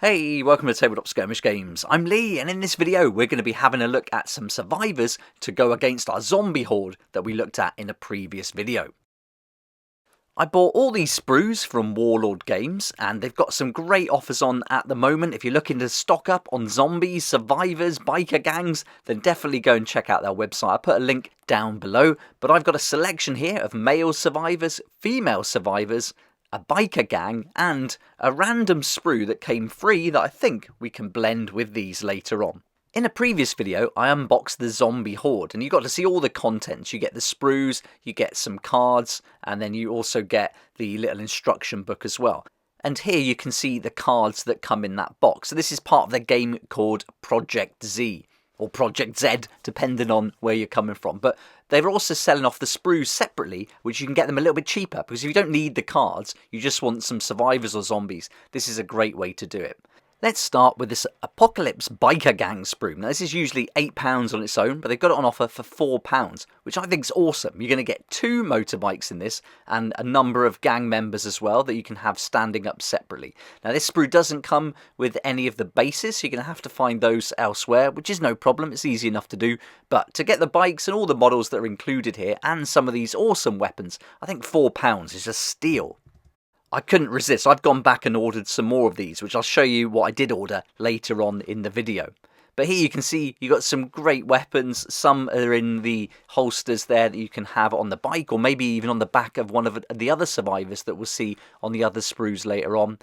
Hey, welcome to Tabletop Skirmish Games. I'm Lee, and in this video we're going to be having a look at some survivors to go against our zombie horde that we looked at in a previous video. I bought all these sprues from Warlord Games, and they've got some great offers on at the moment. If you're looking to stock up on zombies, survivors, biker gangs, then definitely go and check out their website. I'll put a link down below, but I've got a selection here of male survivors, female survivors, a biker gang, and a random sprue that came free that I think we can blend with these later on. In a previous video, I unboxed the zombie horde, and you got to see all the contents. You get the sprues, you get some cards, and then you also get the little instruction book as well. And here you can see the cards that come in that box. So this is part of the game called Project Z, or Project Z, depending on where you're coming from. But they're also selling off the sprues separately, which you can get them a little bit cheaper, because if you don't need the cards, you just want some survivors or zombies, this is a great way to do it. Let's start with this Apocalypse Biker Gang sprue. Now this is usually £8 on its own, but they've got it on offer for £4, which I think is awesome. You're going to get 2 motorbikes in this, and a number of gang members as well that you can have standing up separately. Now this sprue doesn't come with any of the bases, so you're going to have to find those elsewhere, which is no problem, it's easy enough to do. But to get the bikes and all the models that are included here, and some of these awesome weapons, I think £4 is a steal. I couldn't resist. I've gone back and ordered some more of these, which I'll show you what I did order later on in the video. But here you can see you've got some great weapons. Some are in the holsters there that you can have on the bike, or maybe even on the back of one of the other survivors that we'll see on the other sprues later on.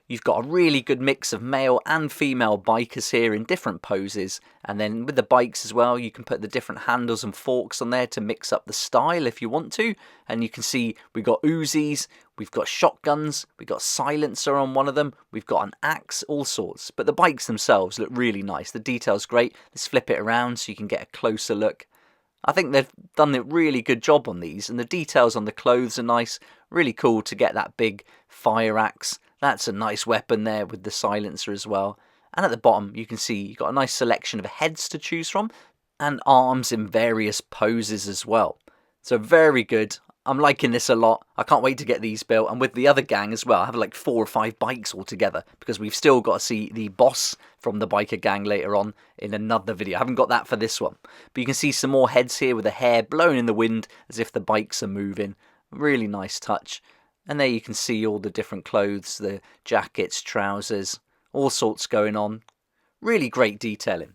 You've got a really good mix of male and female bikers here in different poses, and then with the bikes as well you can put the different handles and forks on there to mix up the style if you want to. And you can see we've got Uzis, we've got shotguns, we've got silencer on one of them, we've got an axe, all sorts. But the bikes themselves look really nice, the detail's great. Let's flip it around so you can get a closer look. I think they've done a really good job on these, and the details on the clothes are nice. Really cool to get that big fire axe. That's a nice weapon there with the silencer as well. And at the bottom you can see you've got a nice selection of heads to choose from, and arms in various poses as well. So very good. I'm liking this a lot. I can't wait to get these built. And with the other gang as well, I have like 4 or 5 bikes altogether, because we've still got to see the boss from the biker gang later on in another video. I haven't got that for this one. But you can see some more heads here with the hair blown in the wind as if the bikes are moving. Really nice touch. And there you can see all the different clothes, the jackets, trousers, all sorts going on. Really great detailing.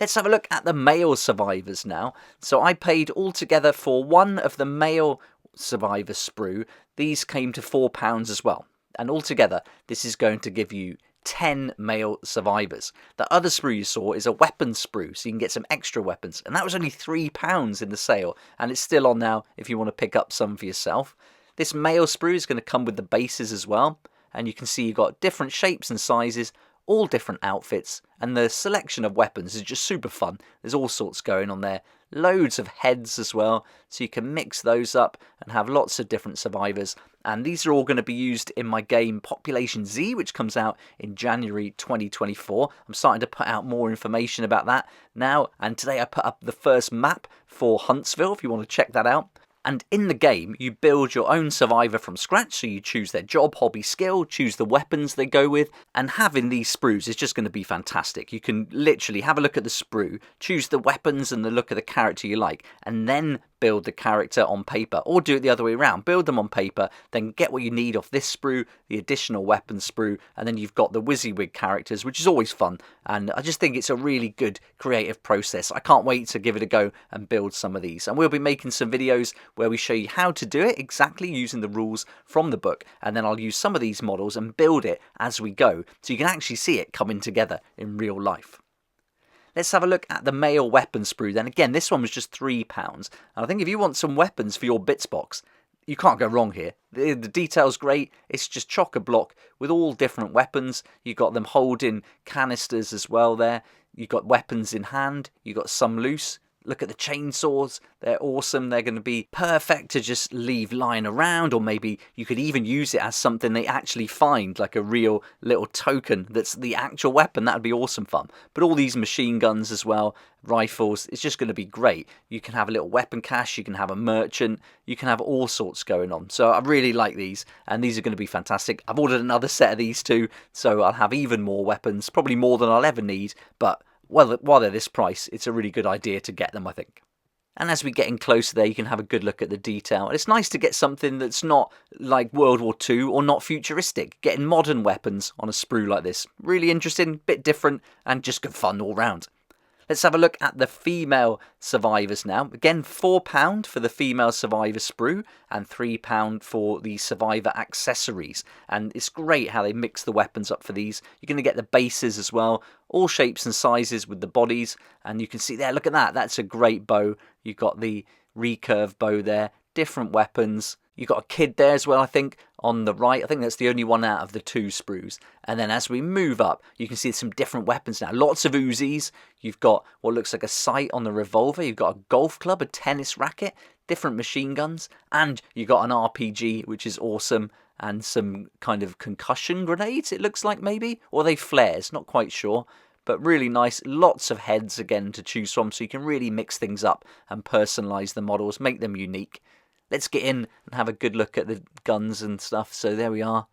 Let's have a look at the male survivors now. So I paid altogether for one of the male survivor sprue. These came to £4 as well. And altogether, this is going to give you 10 male survivors. The other sprue you saw is a weapon sprue, so you can get some extra weapons. And that was only £3 in the sale. And it's still on now if you want to pick up some for yourself. This male sprue is going to come with the bases as well. And you can see you've got different shapes and sizes, all different outfits, and the selection of weapons is just super fun. There's all sorts going on there. Loads of heads as well, so you can mix those up and have lots of different survivors. And these are all going to be used in my game Population Z, which comes out in January 2024. I'm starting to put out more information about that now, and today I put up the first map for Huntsville if you want to check that out. And in the game, you build your own survivor from scratch, so you choose their job, hobby, skill, choose the weapons they go with, and having these sprues is just going to be fantastic. You can literally have a look at the sprue, choose the weapons and the look of the character you like, and then build the character on paper, or do it the other way around. Build them on paper, then get what you need off this sprue, the additional weapon sprue, and then you've got the WYSIWYG characters, which is always fun. And I just think it's a really good creative process. I can't wait to give it a go and build some of these. And we'll be making some videos where we show you how to do it exactly using the rules from the book, and then I'll use some of these models and build it as we go, so you can actually see it coming together in real life. Let's have a look at the male weapon sprue then. Again, this one was just £3. And I think if you want some weapons for your bits box, you can't go wrong here. The detail's great. It's just chock-a-block with all different weapons. You've got them holding canisters as well there. You've got weapons in hand. You've got some loose. Look at the chainsaws. They're awesome. They're going to be perfect to just leave lying around, or maybe you could even use it as something they actually find, like a real little token that's the actual weapon. That would be awesome fun. But all these machine guns as well, rifles, it's just going to be great. You can have a little weapon cache, you can have a merchant, you can have all sorts going on. So I really like these, and these are going to be fantastic. I've ordered another set of these too, so I'll have even more weapons, probably more than I'll ever need, but well, while they're this price, it's a really good idea to get them, I think. And as we get in closer there, you can have a good look at the detail. And it's nice to get something that's not like World War II or not futuristic. Getting modern weapons on a sprue like this. Really interesting, bit different, and just good fun all round. Let's have a look at the female survivors now. Again, £4 for the female survivor sprue and £3 for the survivor accessories. And it's great how they mix the weapons up for these. You're going to get the bases as well, all shapes and sizes with the bodies. And you can see there, look at that. That's a great bow. You've got the recurve bow there, different weapons. You've got a kid there as well, I think, on the right. I think that's the only one out of the two sprues. And then as we move up, you can see some different weapons now. Lots of Uzis. You've got what looks like a sight on the revolver. You've got a golf club, a tennis racket, different machine guns. And you've got an RPG, which is awesome. And some kind of concussion grenades, it looks like maybe. Or are they flares? Not quite sure. But really nice. Lots of heads again to choose from. So you can really mix things up and personalise the models. Make them unique. Let's get in and have a good look at the guns and stuff. So there we are.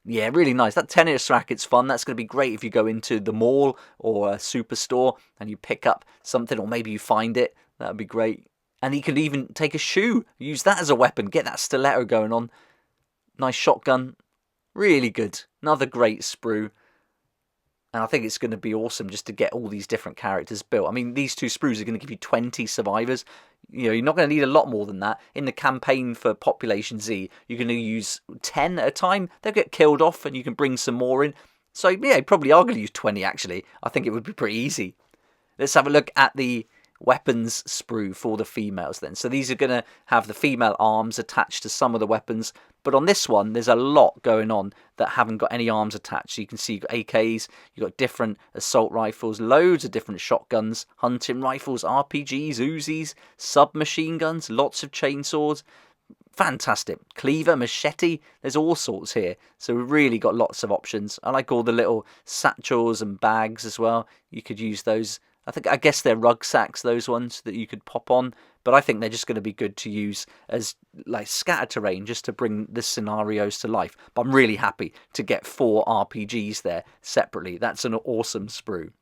Yeah, really nice. That tennis racket's fun. That's going to be great if you go into the mall or a superstore and you pick up something, or maybe you find it. That would be great. And you can even take a shoe, use that as a weapon, get that stiletto going on. Nice shotgun. Really good. Another great sprue. And I think it's going to be awesome just to get all these different characters built. I mean, these two sprues are going to give you 20 survivors. You know, you're not going to need a lot more than that. In the campaign for Population Z, you're going to use 10 at a time. They'll get killed off and you can bring some more in. So, yeah, you probably are going to use 20, actually. I think it would be pretty easy. Let's have a look at the weapons sprue for the females then. So these are going to have the female arms attached to some of the weapons, but on this one there's a lot going on that haven't got any arms attached. So you can see you've got AKs, you've got different assault rifles, loads of different shotguns, hunting rifles, RPGs, Uzis, submachine guns, lots of chainsaws. Fantastic. Cleaver, machete, there's all sorts here. So we've really got lots of options. I like all the little satchels and bags as well. You could use those. I guess they're rucksacks, those ones that you could pop on, but I think they're just going to be good to use as like scatter terrain just to bring the scenarios to life. But I'm really happy to get 4 RPGs there separately. That's an awesome sprue.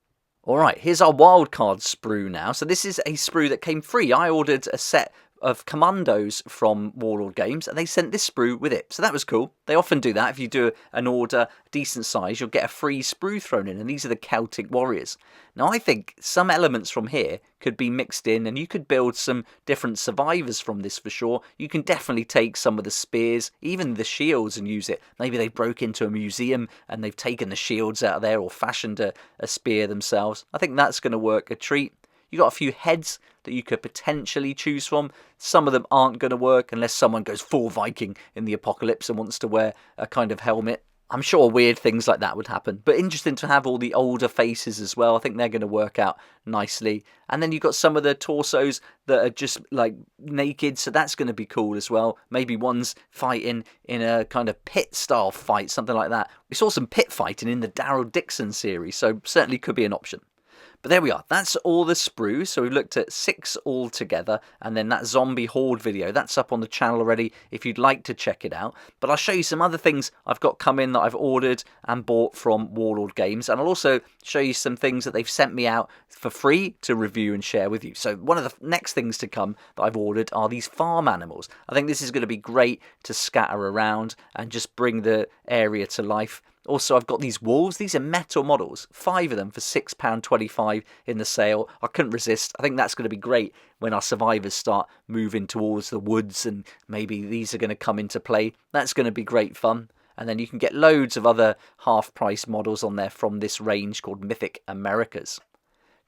Alright, here's our wildcard sprue now. So this is a sprue that came free. I ordered a set of commandos from Warlord Games and they sent this sprue with it, so that was cool. They often do that. If you do an order decent size, you'll get a free sprue thrown in, and these are the Celtic warriors. Now I think some elements from here could be mixed in and you could build some different survivors from this for sure. You can definitely take some of the spears, even the shields, and use it. Maybe they broke into a museum and they've taken the shields out of there or fashioned a spear themselves. I think that's going to work a treat. You've got a few heads that you could potentially choose from. Some of them aren't going to work unless someone goes full Viking in the apocalypse and wants to wear a kind of helmet. I'm sure weird things like that would happen. But interesting to have all the older faces as well. I think they're going to work out nicely. And then you've got some of the torsos that are just like naked. So that's going to be cool as well. Maybe one's fighting in a kind of pit style fight, something like that. We saw some pit fighting in the Daryl Dixon series. So certainly could be an option. But there we are, that's all the sprues. So we've looked at 6 all together, and then that zombie horde video, that's up on the channel already if you'd like to check it out. But I'll show you some other things I've got coming that I've ordered and bought from Warlord Games, and I'll also show you some things that they've sent me out for free to review and share with you. So one of the next things to come that I've ordered are these farm animals. I think this is going to be great to scatter around and just bring the area to life. Also, I've got these wolves. These are metal models. 5 of them for £6.25 in the sale. I couldn't resist. I think that's going to be great when our survivors start moving towards the woods and maybe these are going to come into play. That's going to be great fun. And then you can get loads of other half-price models on there from this range called Mythic Americas.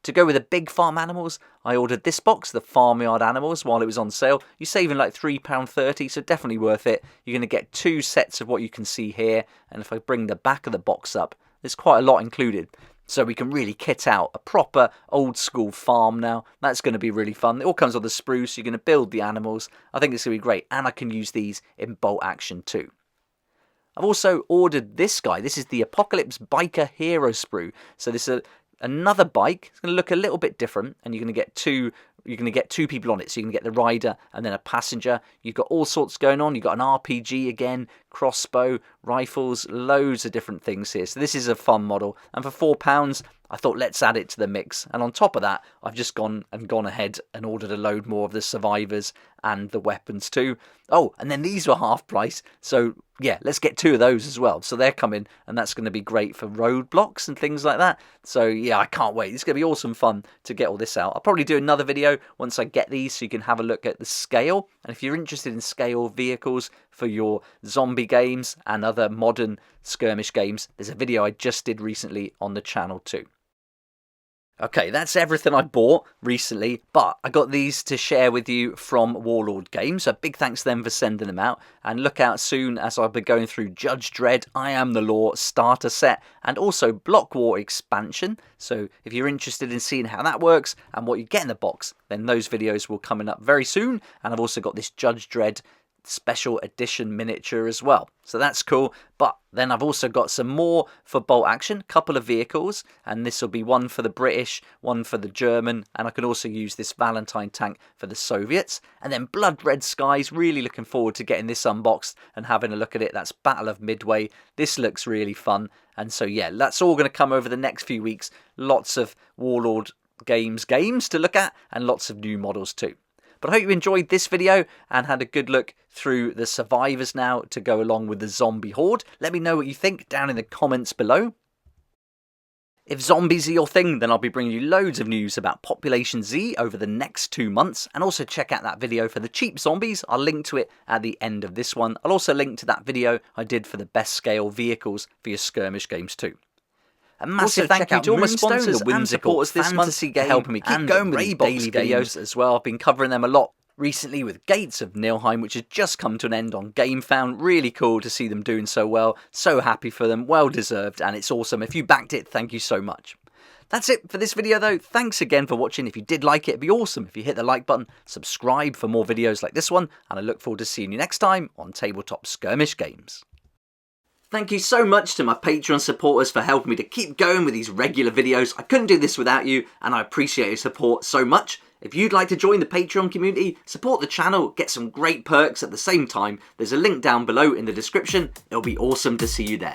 To go with the big farm animals, I ordered this box, the Farmyard Animals, while it was on sale. You're saving like £3.30, so definitely worth it. You're going to get 2 sets of what you can see here, and if I bring the back of the box up, there's quite a lot included. So we can really kit out a proper old school farm now. That's going to be really fun. It all comes on the sprue, so you're going to build the animals. I think it's going to be great, and I can use these in bolt action too. I've also ordered this guy. This is the Apocalypse Biker Hero sprue. So this is another bike. It's going to look a little bit different, and you're going to get two people on it. So you can get the rider and then a passenger. You've got all sorts going on. You've got an RPG again, crossbow, rifles, loads of different things here. So this is a fun model. And for £4, I thought let's add it to the mix. And on top of that, I've just gone ahead and ordered a load more of the survivors and the weapons too. Oh, and then these were half price. So yeah, let's get 2 of those as well. So they're coming, and that's going to be great for roadblocks and things like that. So yeah, I can't wait. It's going to be awesome fun to get all this out. I'll probably do another video once I get these so you can have a look at the scale. And if you're interested in scale vehicles for your zombie games and other modern skirmish games, there's a video I just did recently on the channel too. Okay, that's everything I bought recently, but I got these to share with you from Warlord Games, so big thanks to them for sending them out, and look out soon as I'll be going through Judge Dredd, I Am the Law starter set, and also Block War expansion. So if you're interested in seeing how that works and what you get in the box, then those videos will coming up very soon. And I've also got this Judge Dredd special edition miniature as well, so that's cool. But then I've also got some more for bolt action, couple of vehicles, and this will be one for the British, one for the German, and I can also use this Valentine tank for the Soviets. And then Blood Red Skies, really looking forward to getting this unboxed and having a look at it. That's Battle of Midway. This looks really fun, and so yeah, that's all going to come over the next few weeks. Lots of Warlord games to look at, and lots of new models too. But I hope you enjoyed this video and had a good look through the survivors now to go along with the zombie horde. Let me know what you think down in the comments below. If zombies are your thing, then I'll be bringing you loads of news about Population Z over the next 2 months. And also check out that video for the cheap zombies. I'll link to it at the end of this one. I'll also link to that video I did for the best scale vehicles for your skirmish games too. A massive thank you to all my sponsors and supporters this month for helping me keep going with these daily videos as well. I've been covering them a lot recently with Gates of Nilheim, which has just come to an end on GameFound. Really cool to see them doing so well. So happy for them. Well deserved, and it's awesome. If you backed it, thank you so much. That's it for this video though. Thanks again for watching. If you did like it, it'd be awesome if you hit the like button, subscribe for more videos like this one, and I look forward to seeing you next time on Tabletop Skirmish Games. Thank you so much to my Patreon supporters for helping me to keep going with these regular videos. I couldn't do this without you, and I appreciate your support so much. If you'd like to join the Patreon community, support the channel, get some great perks at the same time, there's a link down below in the description. It'll be awesome to see you there.